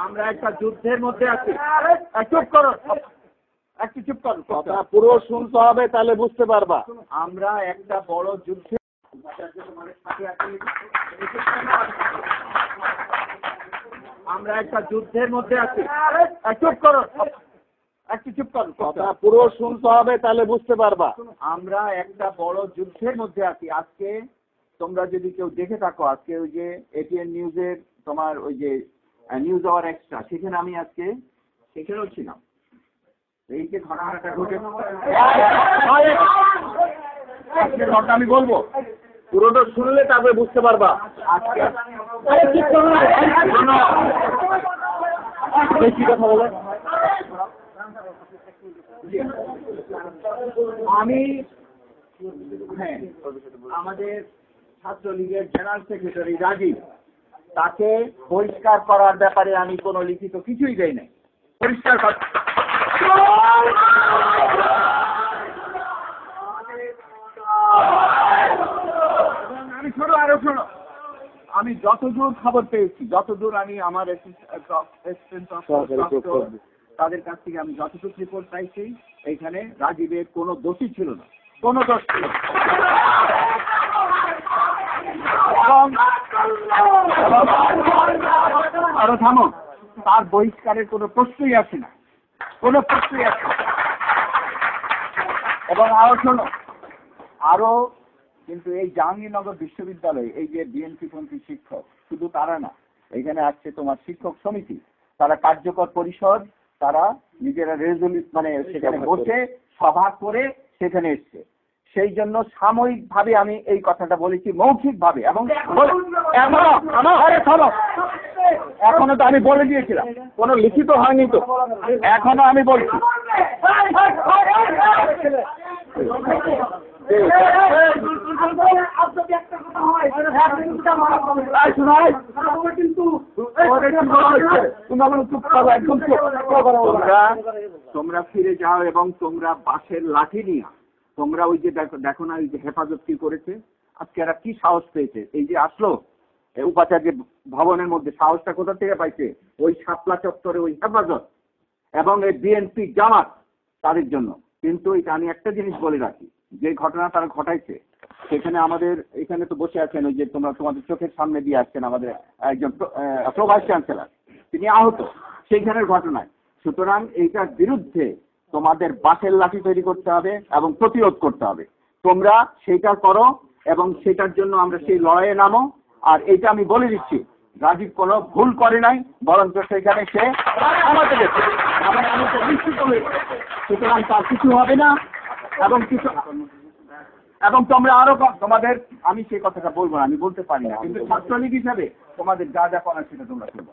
আমরা একটা যুদ্ধের মধ্যে আছি। চুপ করো, একটু চুপ করো, কথা পুরো শুনতে হবে, তাহলে বুঝতে পারবা। আমরা একটা বড় যুদ্ধে আমরা একটা যুদ্ধের মধ্যে আছি। চুপ করো, একটু চুপ করো, কথা পুরো শুনতে হবে, তাহলে বুঝতে পারবা। আমরা একটা বড় যুদ্ধের মধ্যে আছি। আজকে তোমরা যদি কেউ দেখে থাকো, আজকে ওই যে এটিএন নিউজের তোমার ওই যে নিউজ আওয়ার এক্সট্রা, সেখানে আমি আজকে সেখানেও ছিলাম। এই যে ঘটনাটা ঘটে, আজকে ঘটনা আমি বলবো, পুরোটা শুনলে তারপরে বুঝতে পারবা। আজকে বেশি কথা বলে আমি হ্যাঁ আমাদের ছাত্রলীগের জেনারেল সেক্রেটারি রাজীব, তাকে পরিষ্কার করার ব্যাপারে আমি কোনো লিখিত কিছুই দেই নাই। পরিষ্কার কর, আমি শোনো, আরো শোনো, আমি যতদূর খবর পেয়েছি, যতদূর আমি আমার তাদের কাছ থেকে আমি যতটুকু রিপোর্ট পাইছি, এইখানে রাজীবের কোনো দোষী ছিল না, কোনো দোষ ছিল না। আরো থামো, তার বহিষ্কারের কোনো প্রশ্নই আসে না, কোনো প্রশ্নই আসে না। এবং আরো শোনো, আরো কিন্তু এই জাহাঙ্গীরনগর বিশ্ববিদ্যালয়ে এই যে বিএনপিপন্থী শিক্ষক, শুধু তারা না, এখানে আসছে তোমার শিক্ষক সমিতি, তারা কার্যকর পরিষদ, তারা নিজেরা মানে সেখানে বসে সভা করে সেখানে এসছে। সেই জন্য সাময়িকভাবে আমি এই কথাটা বলেছি, মৌখিকভাবে, এবং এখনো তো আমি বলে দিয়েছিলাম, কোনো লিখিত হয়নি তো, এখনো আমি বলছি। তোমরা ফিরে যাও এবং তোমরা বাঁশের লাঠি নিয়ে, তোমরা ওই যে দেখো না, ওই যে হেফাজত কি করেছে আজকে, এরা কি সাহস পেয়েছে, এই যে আসলো উপাচার্য ভবনের মধ্যে, সাহসটা কোথা থেকে পাইছে? ওই শাপলা চত্বরে ওই হেফাজত এবং এই বিএনপি জামাত, তাদের জন্য। কিন্তু আমি একটা জিনিস বলে রাখি, যে ঘটনা তারা ঘটাইছে, সেখানে আমাদের এখানে তো বসে আছেন, ওই যে তোমরা তোমাদের চোখের সামনে দিয়ে আসছেন আমাদের একজন প্রভাইস চ্যান্সেলর, তিনি আহত সেইখানের ঘটনায়। সুতরাং এইটার বিরুদ্ধে তোমাদের বাঁশের লাঠি তৈরি করতে হবে এবং প্রতিরোধ করতে হবে। তোমরা সেইটা করো এবং সেটার জন্য আমরা সেই লড়াইয়ে নামো। আর এইটা আমি বলে দিচ্ছি, রাজীব কোনো ভুল করে নাই, বরঞ্চ সেখানে সে আমাদের নিশ্চিত হয়েছে। সুতরাং তার কিছু হবে না। এবং তোমরা আরো তোমাদের, আমি সেই কথাটা বলবো না, আমি বলতে পারি না, কিন্তু ছাত্রলীগ হিসাবে তোমাদের যা যা করার সেটা তোমরা করবো।